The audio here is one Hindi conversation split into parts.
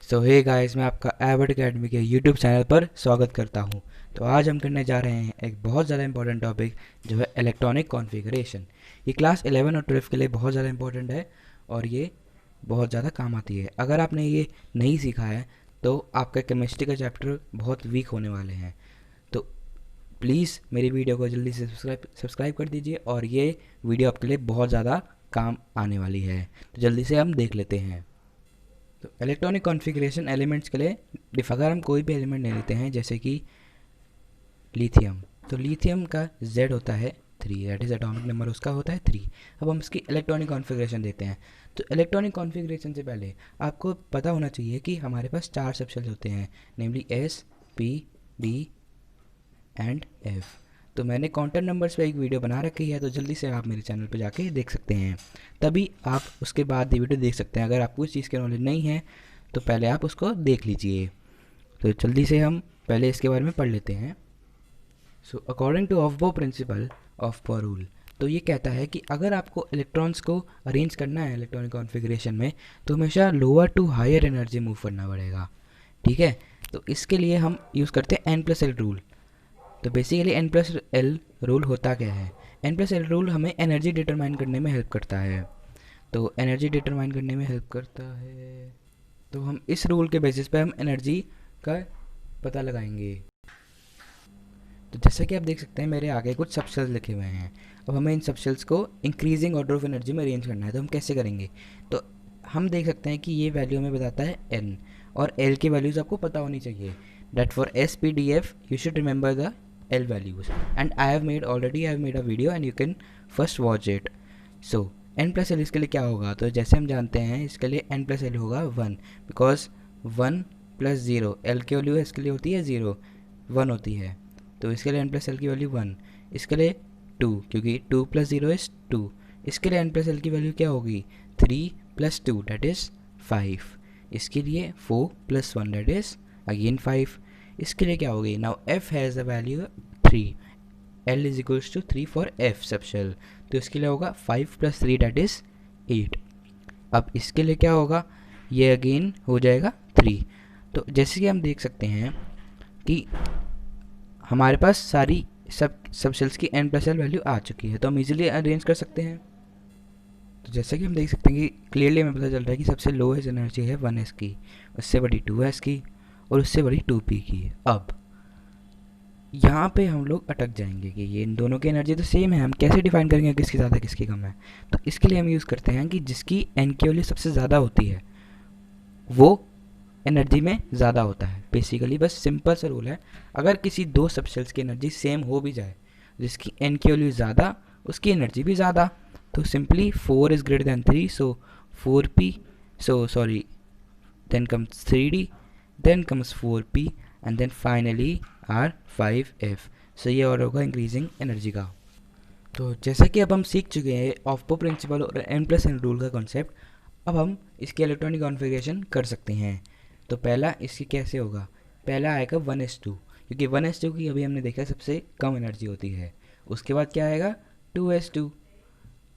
सो हे गाइस, मैं आपका एवर्ड एकेडमी के यूट्यूब चैनल पर स्वागत करता हूं। तो आज हम करने जा रहे हैं एक बहुत ज़्यादा इंपॉर्टेंट टॉपिक जो है इलेक्ट्रॉनिक कॉन्फ़िगरेशन। ये क्लास 11 और 12 के लिए बहुत ज़्यादा इंपॉर्टेंट है और ये बहुत ज़्यादा काम आती है। अगर आपने ये नहीं सीखा है तो आपका केमिस्ट्री का चैप्टर बहुत वीक होने वाले हैं। तो प्लीज़ मेरी वीडियो को जल्दी से सब्सक्राइब कर दीजिए और ये वीडियो आपके लिए बहुत ज़्यादा काम आने वाली है। तो जल्दी से हम देख लेते हैं। तो इलेक्ट्रॉनिक कॉन्फ़िगरेशन एलिमेंट्स के लिए अगर हम कोई भी एलिमेंट ले लेते हैं जैसे कि लिथियम, तो लिथियम का Z होता है 3, दैट इज़ एटॉमिक नंबर उसका होता है 3। अब हम इसकी इलेक्ट्रॉनिक कॉन्फ़िगरेशन देते हैं। तो इलेक्ट्रॉनिक कॉन्फ़िगरेशन से पहले आपको पता होना चाहिए कि हमारे पास 4 सबशेल्स होते हैं, नेमली S, P, D and F। तो मैंने काउंटर नंबर्स पे एक वीडियो बना रखी है, तो जल्दी से आप मेरे चैनल पे जाके देख सकते हैं, तभी आप उसके बाद ये वीडियो देख सकते हैं। अगर आपको इस चीज़ की नॉलेज नहीं है तो पहले आप उसको देख लीजिए। तो जल्दी से हम पहले इसके बारे में पढ़ लेते हैं। So according to aufbau principle of पॉ रूल, तो ये कहता है कि अगर आपको इलेक्ट्रॉन्स को अरेंज करना है इलेक्ट्रॉनिक कॉन्फ़िगरेशन में तो हमेशा lower to higher energy move करना पड़ेगा। ठीक है, तो इसके लिए हम यूज़ करते हैं एन प्लस एल रूल। तो basically n plus l rule होता क्या है? एन प्लस एल रूल हमें एनर्जी डिटरमाइन करने में हेल्प करता है। तो एनर्जी डिटरमाइन करने में हेल्प करता है, तो हम इस रूल के बेसिस पे हम एनर्जी का पता लगाएंगे। तो जैसे कि आप देख सकते हैं मेरे आगे कुछ सबशेल्स लिखे हुए हैं। अब हमें इन सबशेल्स को इंक्रीजिंग ऑर्डर ऑफ एनर्जी में अरेंज करना है, तो हम कैसे करेंगे? तो हम देख सकते हैं कि ये वैल्यू हमें बताता है एन, और एल की वैल्यूज़ आपको पता होनी चाहिए। That for S P D F you should remember the L values, and I have made a video and you can first watch it. So n plus l इसके लिए क्या होगा? तो जैसे हम जानते हैं इसके लिए n plus l होगा 1, बिकॉज 1 प्लस ज़ीरो, l की वैल्यू इसके लिए होती है 0, 1 होती है, तो इसके लिए n प्लस एल की वैल्यू 1। इसके लिए 2, क्योंकि 2 प्लस ज़ीरो इज़ 2। इसके लिए n प्लस एल की वैल्यू क्या होगी? 3 प्लस 2 दैट इज़ 5। इसके लिए 4 प्लस 1 दैट इज़ अगेन 5। इसके लिए क्या होगी? Now f has the value 3, L is equals to 3 for f subshell, तो इसके लिए होगा 5 प्लस 3 डैट इज़ 8। अब इसके लिए क्या होगा? ये अगेन हो जाएगा 3। तो जैसे कि हम देख सकते हैं कि हमारे पास सारी सबशेल्स की n प्लस एल वैल्यू आ चुकी है, तो हम इजीली अरेंज कर सकते हैं। तो जैसे कि हम देख सकते हैं कि क्लियरली हमें पता चल रहा है कि सबसे लोएस्ट एनर्जी है 1s की, उससे बड़ी 2s की, और उससे बड़ी 2p की। अब यहाँ पे हम लोग अटक जाएंगे कि ये इन दोनों की एनर्जी तो सेम है, हम कैसे डिफाइन करेंगे किसकी ज़्यादा किसकी कम है? तो इसके लिए हम यूज़ करते हैं कि जिसकी एन की वैल्यू सबसे ज़्यादा होती है वो एनर्जी में ज़्यादा होता है। बेसिकली बस सिंपल सा रूल है। अगर किसी दो सबसेल्स की एनर्जी सेम हो भी जाए, जिसकी एन की वैल्यू ज़्यादा उसकी एनर्जी भी ज़्यादा, तो simply 4 is greater than 3, so 4p, so sorry, then comes 3d, then comes 4p, and then finally our 5f। सो ये और होगा इंक्रीजिंग एनर्जी का। तो जैसा कि अब हम सीख चुके हैं ऑफबो प्रिंसिपल और n प्लस एन रूल का कॉन्सेप्ट, अब हम इसकी इलेक्ट्रॉनिक कॉन्फ़िगरेशन कर सकते हैं। तो पहला इसकी कैसे होगा? पहला आएगा 1s2, क्योंकि 1s2 की अभी हमने देखा सबसे कम एनर्जी होती है। उसके बाद क्या आएगा? 2s2।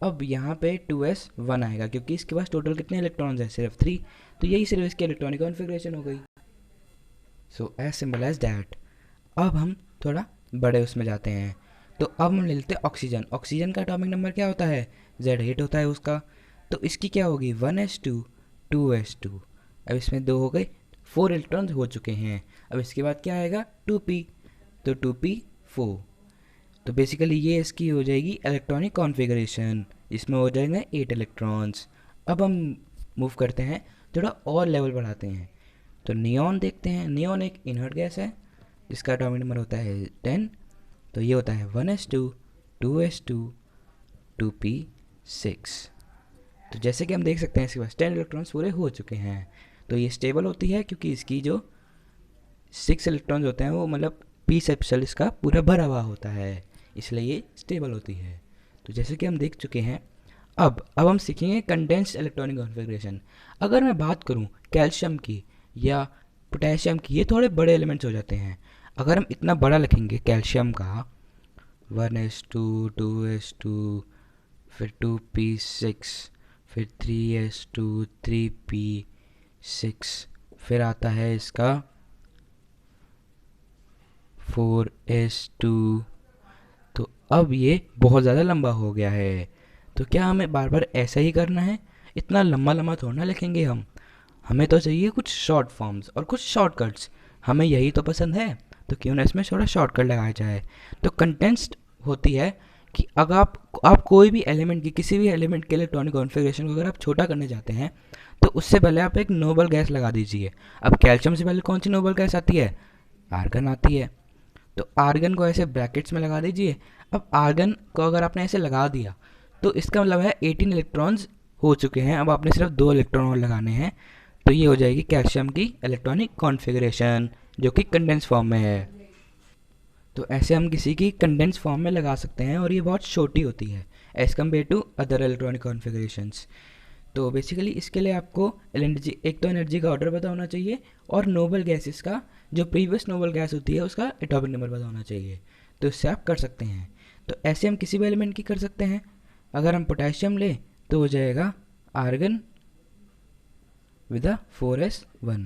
अब यहाँ पे 2s1 आएगा क्योंकि इसके पास टोटल कितने इलेक्ट्रॉन्स हैं? सिर्फ 3। तो यही सिर्फ इसकी इलेक्ट्रॉनिक कॉन्फ़िगरेशन हो गई। So as simple as that. अब हम थोड़ा बड़े उसमें जाते हैं, तो अब हम ले लेते हैं ऑक्सीजन। ऑक्सीजन का एटॉमिक नंबर क्या होता है? Z8 होता है उसका। तो इसकी क्या होगी? 1s2 2s2। अब इसमें दो हो गए, 4 इलेक्ट्रॉन्स हो चुके हैं। अब इसके बाद क्या आएगा? 2p, तो 2p 4। तो बेसिकली ये इसकी हो जाएगी इलेक्ट्रॉनिक कॉन्फ़िगरेशन, इसमें हो जाएंगे 8 इलेक्ट्रॉन्स। अब हम मूव करते हैं, थोड़ा और लेवल बढ़ाते हैं। तो नियॉन देखते हैं। नियॉन एक इनर्ट गैस है जिसका एटॉमिक नंबर होता है 10। तो ये होता है 1s2 2s2 2p6। तो जैसे कि हम देख सकते हैं इसके पास 10 इलेक्ट्रॉन्स पूरे हो चुके हैं। तो ये स्टेबल होती है क्योंकि इसकी जो 6 इलेक्ट्रॉन्स होते हैं वो मतलब पी सेप्शल इसका पूरा भरा हुआ होता है, इसलिए ये स्टेबल होती है। तो जैसे कि हम देख चुके हैं, अब हम सीखेंगे कंडेंस्ड इलेक्ट्रॉनिक कॉन्फ़िगरेशन। अगर मैं बात करूं कैल्शियम की या पोटेशियम की, ये थोड़े बड़े एलिमेंट्स हो जाते हैं। अगर हम इतना बड़ा लिखेंगे कैल्शियम का 1s2 2s2 फिर 2p6 फिर 3s2 3p6 फिर आता है इसका 4s2। तो अब ये बहुत ज़्यादा लंबा हो गया है। तो क्या हमें बार बार ऐसा ही करना है? इतना लंबा लंबा थोड़ा ना लिखेंगे हम। हमें तो चाहिए कुछ शॉर्ट फॉर्म्स और कुछ शॉर्टकट्स। हमें यही तो पसंद है, तो क्यों ना इसमें थोड़ा शॉर्टकट लगाया जाए। तो कंडेंस्ड होती है कि अगर आप कोई भी एलिमेंट की, किसी भी एलिमेंट के इलेक्ट्रॉनिक कॉन्फ़िगरेशन को अगर आप छोटा करने चाहते हैं तो उससे पहले आप एक नोबल गैस लगा दीजिए। अब कैल्शियम से पहले कौन सी नोबल गैस आती है? आर्गन आती है। तो आर्गन को ऐसे ब्रैकेट्स में लगा दीजिए। अब आर्गन को अगर आपने ऐसे लगा दिया तो इसका मतलब है 18 इलेक्ट्रॉन्स हो चुके हैं। अब आपने सिर्फ 2 इलेक्ट्रॉन और लगाने हैं। तो ये हो जाएगी कैल्शियम की इलेक्ट्रॉनिक कॉन्फ़िगरेशन, जो कि कंडेंस फॉर्म में है। तो ऐसे हम किसी की कंडेंस फॉर्म में लगा सकते हैं और ये बहुत छोटी होती है as compare to other electronic configurations. तो बेसिकली इसके लिए आपको एनर्जी, एक तो एनर्जी का ऑर्डर पता होना चाहिए और नोबल गैसेस का, जो प्रीवियस नोबल गैस होती है उसका एटॉमिक नंबर पता होना चाहिए। तो इससे आप कर सकते हैं। तो ऐसे हम किसी भी एलिमेंट की कर सकते हैं। अगर हम पोटेशियम लें तो हो जाएगा आर्गन विद 4s1।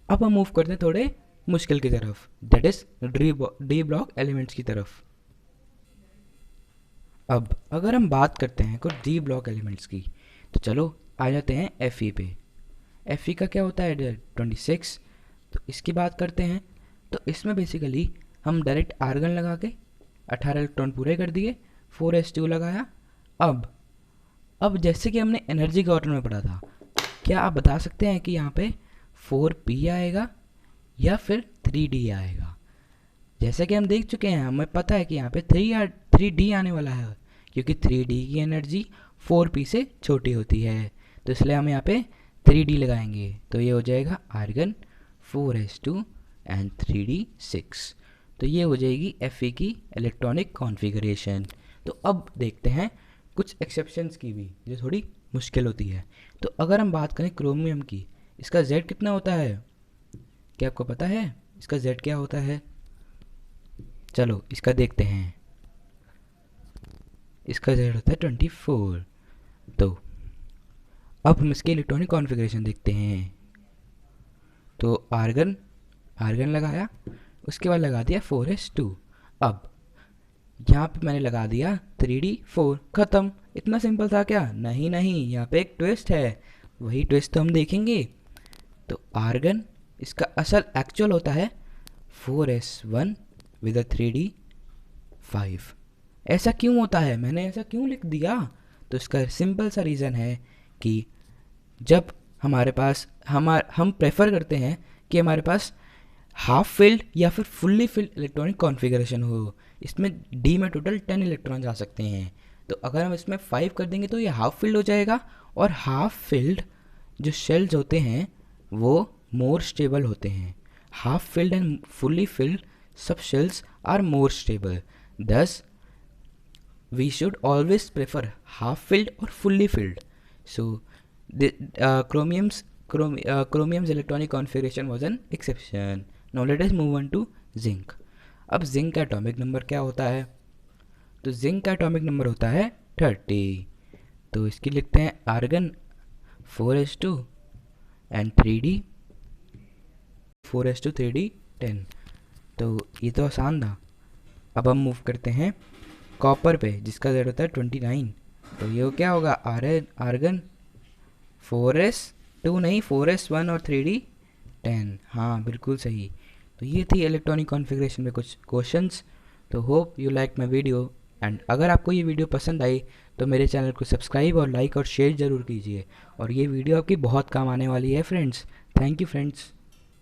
अब हम मूव करते हैं थोड़े मुश्किल की तरफ, that is D block elements की तरफ। अब अगर हम बात करते हैं कुछ डी ब्लॉक एलिमेंट्स की, तो चलो आ जाते हैं Fe पे। Fe का क्या होता है? 26। तो इसकी बात करते हैं। तो इसमें बेसिकली हम डायरेक्ट आर्गन लगा के 18 इलेक्ट्रॉन पूरे कर दिए, 4s2 लगाया। अब जैसे कि हमने एनर्जी के ऑर्डर में पढ़ा था, क्या आप बता सकते हैं कि यहाँ पे 4p आएगा या फिर 3d आएगा? जैसे कि हम देख चुके हैं, हमें पता है कि यहाँ पे 3d आने वाला है, क्योंकि 3d की एनर्जी 4p से छोटी होती है। तो इसलिए हम यहाँ पे 3d लगाएंगे। तो ये हो जाएगा आर्गन 4s2 एंड 3d6। तो ये हो जाएगी Fe की इलेक्ट्रॉनिक कॉन्फ़िगरेशन। तो अब देखते हैं कुछ एक्सेप्शंस की भी, जो थोड़ी मुश्किल होती है। तो अगर हम बात करें क्रोमियम की, इसका Z कितना होता है? क्या आपको पता है इसका Z क्या होता है? चलो इसका देखते हैं। इसका Z होता है 24। तो अब हम इसके इलेक्ट्रॉनिक कॉन्फ़िगरेशन देखते हैं। तो आर्गन लगाया, उसके बाद लगा दिया 4s2। अब यहाँ पे मैंने लगा दिया 3d4, ख़त्म। इतना सिंपल था क्या? नहीं, यहाँ पे एक ट्विस्ट है, वही ट्विस्ट तो हम देखेंगे। तो आर्गन, इसका असल एक्चुअल होता है 4s1 विद 3d5। ऐसा क्यों होता है? मैंने ऐसा क्यों लिख दिया? तो इसका सिंपल सा रीज़न है कि जब हमारे पास हम प्रेफर करते हैं कि हमारे पास हाफ फिल्ड या फिर फुल्ली फिल्ड इलेक्ट्रॉनिक कॉन्फ़िगरेशन हो। इसमें डी में टोटल 10 इलेक्ट्रॉन जा सकते हैं। तो अगर हम इसमें 5 कर देंगे तो ये हाफ फिल्ड हो जाएगा। और हाफ फिल्ड जो शेल्स होते हैं वो मोर स्टेबल होते हैं। Half filled and fully filled सब shells are more stable. Thus we should always prefer half filled or fully filled. So the chromium's electronic configuration was an exception. Now let us move on to zinc. अब जिंक का एटॉमिक नंबर क्या होता है? तो जिंक का एटॉमिक नंबर होता है 30। तो इसकी लिखते हैं argon 4s2 and 3d 4s2 3d 10। तो ये तो आसान था। अब हम मूव करते हैं कॉपर पे, जिसका Z होता है 29। तो ये क्या होगा? आर्गन 4s2 नहीं, 4s1 और 3d10। हाँ बिल्कुल सही। तो ये थी इलेक्ट्रॉनिक कॉन्फ़िगरेशन में कुछ क्वेश्चंस। तो hope you like my video, and अगर आपको ये वीडियो पसंद आई तो मेरे चैनल को सब्सक्राइब और लाइक और शेयर ज़रूर कीजिए। और ये वीडियो आपकी बहुत काम आने वाली है फ्रेंड्स। Thank you friends.